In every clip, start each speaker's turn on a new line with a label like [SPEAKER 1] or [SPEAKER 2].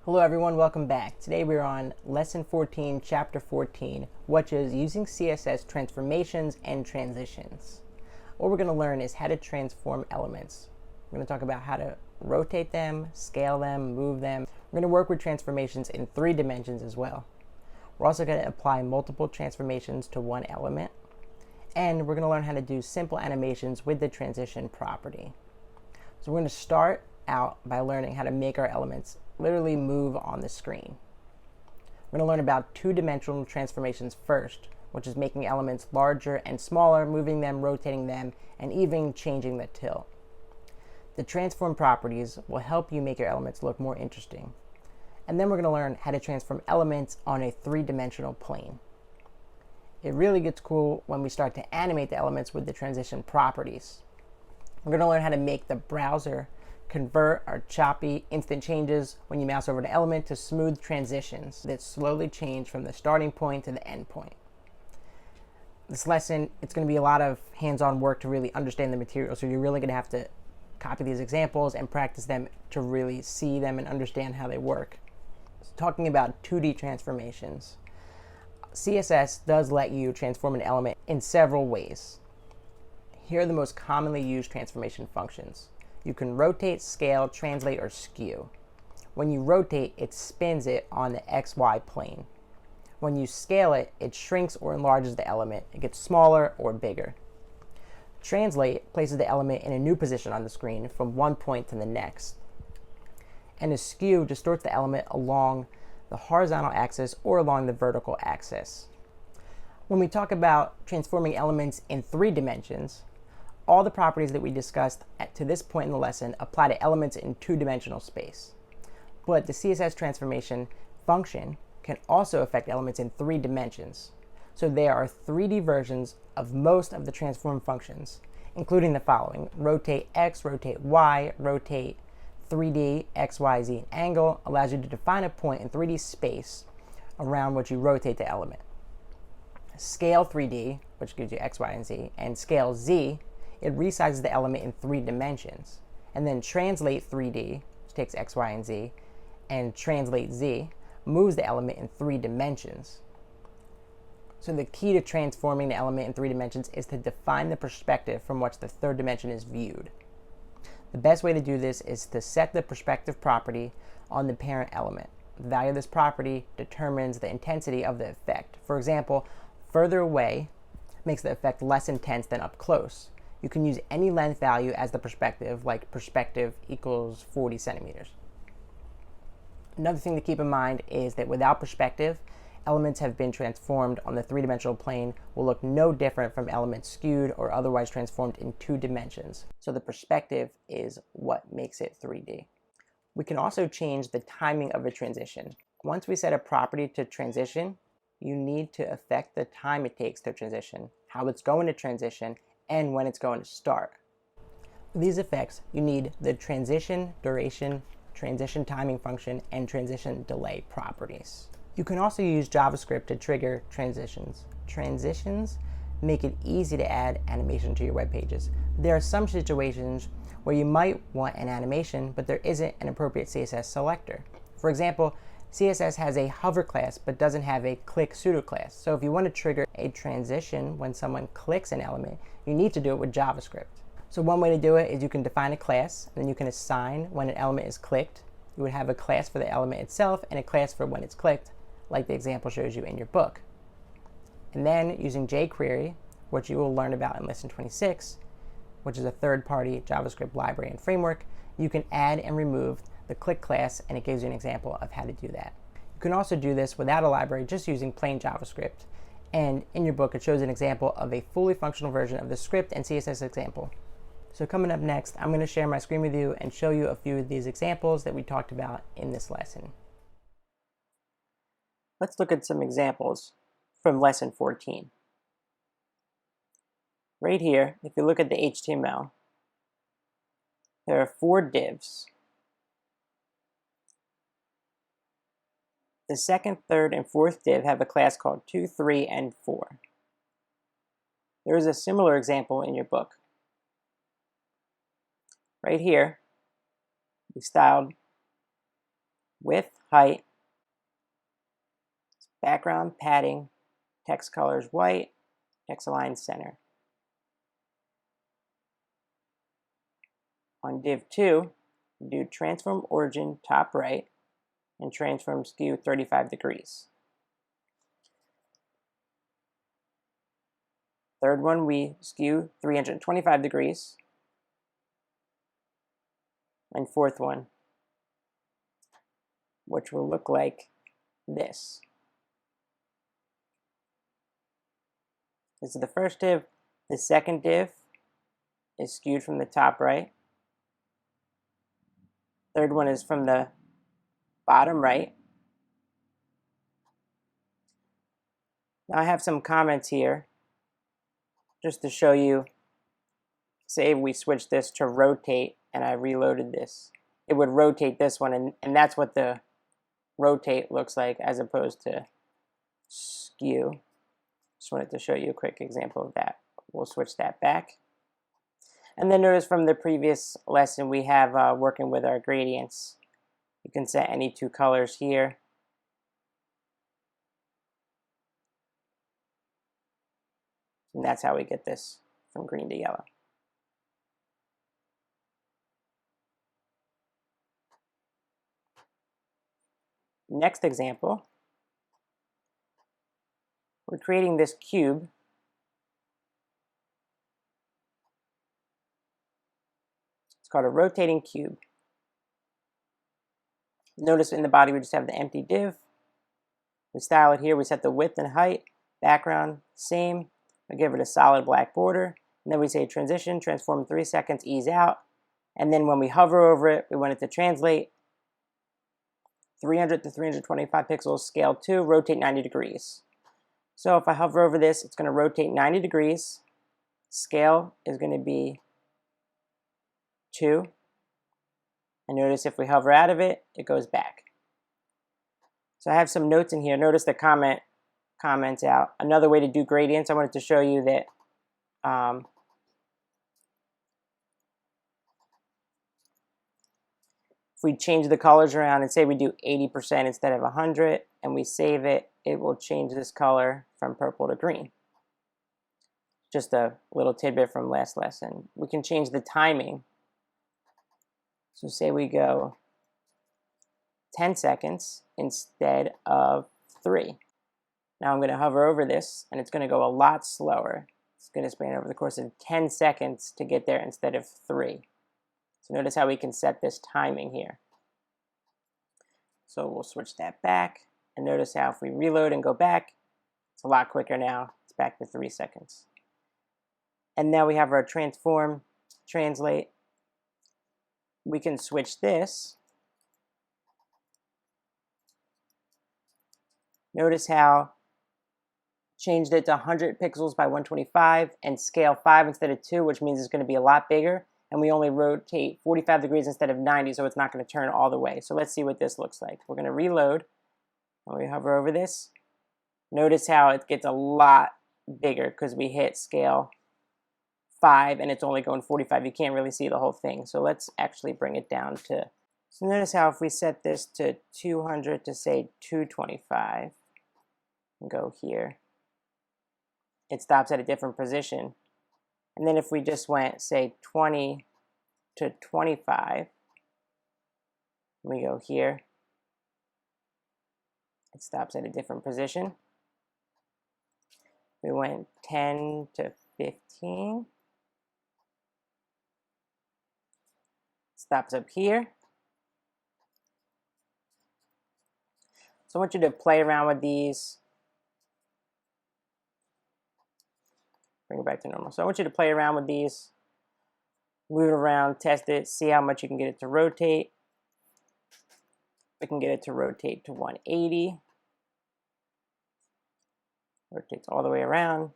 [SPEAKER 1] Hello everyone, welcome back. Today we're on Lesson 14, Chapter 14, which is using CSS transformations and transitions. What we're going to learn is how to transform elements. We're going to talk about how to rotate them, scale them, move them. We're going to work with transformations in 3 dimensions as well. We're also going to apply multiple transformations to one element. And we're going to learn how to do simple animations with the transition property. So we're going to start out by learning how to make our elements literally move on the screen. We're going to learn about 2-dimensional transformations first, which is making elements larger and smaller, moving them, rotating them, and even changing the tilt. The transform properties will help you make your elements look more interesting. And then we're going to learn how to transform elements on a 3-dimensional plane. It really gets cool when we start to animate the elements with the transition properties. We're going to learn how to make the browser convert our choppy instant changes when you mouse over an element to smooth transitions that slowly change from the starting point to the end point. This lesson, it's going to be a lot of hands-on work to really understand the material, so you're really going to have to copy these examples and practice them to really see them and understand how they work. So talking about 2D transformations, CSS does let you transform an element in several ways. Here are the most commonly used transformation functions. You can rotate, scale, translate, or skew. When you rotate, it spins it on the XY plane. When you scale it, it shrinks or enlarges the element. It gets smaller or bigger. Translate places the element in a new position on the screen from one point to the next. And a skew distorts the element along the horizontal axis or along the vertical axis. When we talk about transforming elements in 3 dimensions, all the properties that we discussed to this point in the lesson apply to elements in 2-dimensional space. But the CSS transformation function can also affect elements in 3 dimensions. So there are 3D versions of most of the transform functions, including the following: rotate X, rotate Y, rotate 3D, X, Y, Z, and angle allows you to define a point in 3D space around which you rotate the element. Scale 3D, which gives you X, Y, and Z, and scale Z, it resizes the element in 3 dimensions. And then translate 3D, which takes X, Y, and Z, and translate Z, moves the element in 3 dimensions. So the key to transforming the element in 3 dimensions is to define the perspective from which the 3rd dimension is viewed. The best way to do this is to set the perspective property on the parent element. The value of this property determines the intensity of the effect. For example, further away makes the effect less intense than up close. You can use any length value as the perspective, like perspective equals 40 centimeters. Another thing to keep in mind is that without perspective, elements have been transformed on the 3-dimensional plane will look no different from elements skewed or otherwise transformed in 2 dimensions. So the perspective is what makes it 3D. We can also change the timing of a transition. Once we set a property to transition, you need to affect the time it takes to transition, how it's going to transition, and when it's going to start. For these effects, you need the transition duration, transition timing function, and transition delay properties. You can also use JavaScript to trigger transitions. Transitions make it easy to add animation to your web pages. There are some situations where you might want an animation, but there isn't an appropriate CSS selector. For example, CSS has a hover class but doesn't have a click pseudo class. So if you want to trigger a transition when someone clicks an element, you need to do it with JavaScript. So one way to do it is you can define a class, and then you can assign when an element is clicked. You would have a class for the element itself and a class for when it's clicked, like the example shows you in your book. And then using jQuery, which you will learn about in Lesson 26, which is a third-party JavaScript library and framework, you can add and remove the click class, and it gives you an example of how to do that. You can also do this without a library, just using plain JavaScript. And in your book, it shows an example of a fully functional version of the script and CSS example. So coming up next, I'm going to share my screen with you and show you a few of these examples that we talked about in this lesson. Let's look at some examples from Lesson 14. Right here, if you look at the HTML, there are 4 divs. The 2nd, 3rd, and 4th div have a class called 2, 3, and 4. There is a similar example in your book. Right here, we styled width, height, background, padding, text colors white, text align center. On div 2, do transform origin top right and transform skew 35 degrees. Third one, we skew 325 degrees. And fourth one, which will look like this. This is the first div. The second div is skewed from the top right. Third one is from the bottom right. Now I have some comments here just to show you. Say we switch this to rotate and I reloaded this. It would rotate this one, and that's what the rotate looks like as opposed to skew. Just wanted to show you a quick example of that. We'll switch that back. And then notice from the previous lesson we have working with our gradients. You can set any two colors here. And that's how we get this from green to yellow. Next example, we're creating this cube. It's called a rotating cube. Notice in the body we just have the empty div. We style it here, we set the width and height, background, same. I give it a solid black border. And then we say transition, transform 3 seconds, ease out. And then when we hover over it, we want it to translate 300 to 325 pixels, scale 2, rotate 90 degrees. So if I hover over this, it's going to rotate 90 degrees. Scale is going to be 2. And notice if we hover out of it, it goes back. So I have some notes in here. Notice the comments out. Another way to do gradients, I wanted to show you that if we change the colors around and say we do 80% instead of 100 and we save it, it will change this color from purple to green. Just a little tidbit from last lesson. We can change the timing. So say we go 10 seconds instead of 3. Now I'm going to hover over this and it's going to go a lot slower. It's going to span over the course of 10 seconds to get there instead of 3. So notice how we can set this timing here. So we'll switch that back. And notice how if we reload and go back, it's a lot quicker now. It's back to 3 seconds. And now we have our transform, translate. We can switch this. Notice how changed it to 100 pixels by 125 and scale 5 instead of 2, which means it's going to be a lot bigger. And we only rotate 45 degrees instead of 90, so it's not going to turn all the way. So let's see what this looks like. We're going to reload. And we hover over this. Notice how it gets a lot bigger because we hit scale 5 and it's only going 45. You can't really see the whole thing. So let's actually bring it down to... So notice how if we set this to 200 to say 225 and go here, it stops at a different position. And then if we just went, say, 20 to 25, we go here, it stops at a different position. We went 10 to 15, stops up here. So I want you to play around with these. Bring it back to normal. So I want you to play around with these, move it around, test it, see how much you can get it to rotate. We can get it to rotate to 180. Rotates all the way around.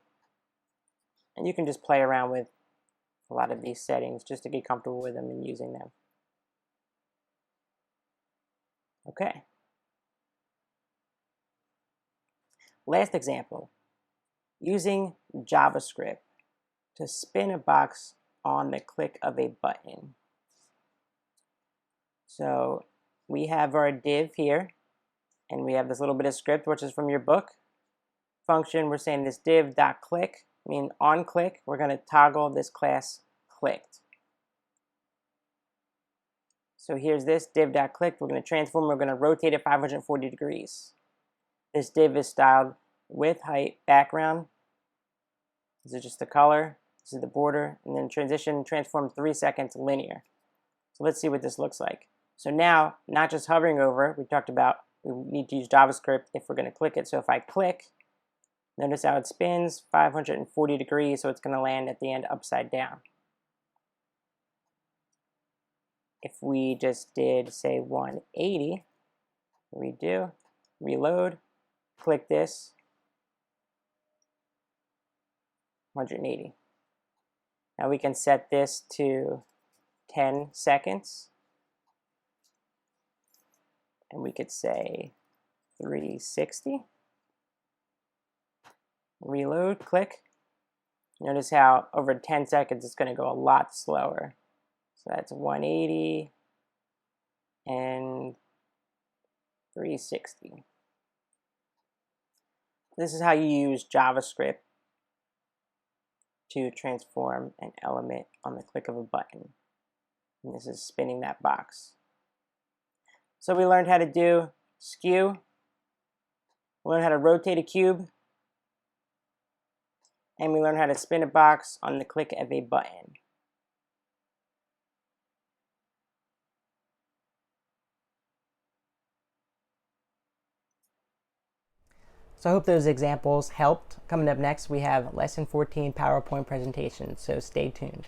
[SPEAKER 1] And you can just play around with a lot of these settings just to get comfortable with them and using them. Okay. Last example. Using JavaScript to spin a box on the click of a button. So we have our div here, and we have this little bit of script, which is from your book. Function, we're saying this div.click, mean on click, we're going to toggle this class clicked. So here's this div.click, we're going to transform, we're going to rotate it 540 degrees. This div is styled width, height, background. This is just the color, this is the border, and then transition, transform 3 seconds linear. So let's see what this looks like. So now, not just hovering over, we talked about we need to use JavaScript if we're going to click it. So if I click, notice how it spins 540 degrees, so it's going to land at the end upside down. If we just did, say, 180, redo, reload, click this, 180. Now we can set this to 10 seconds. And we could say 360. Reload, click. Notice how over 10 seconds it's going to go a lot slower. So that's 180 and 360. This is how you use JavaScript to transform an element on the click of a button. And this is spinning that box. So we learned how to do skew. We learned how to rotate a cube. And we learned how to spin a box on the click of a button. So I hope those examples helped. Coming up next, we have Lesson 14 PowerPoint presentation, so stay tuned.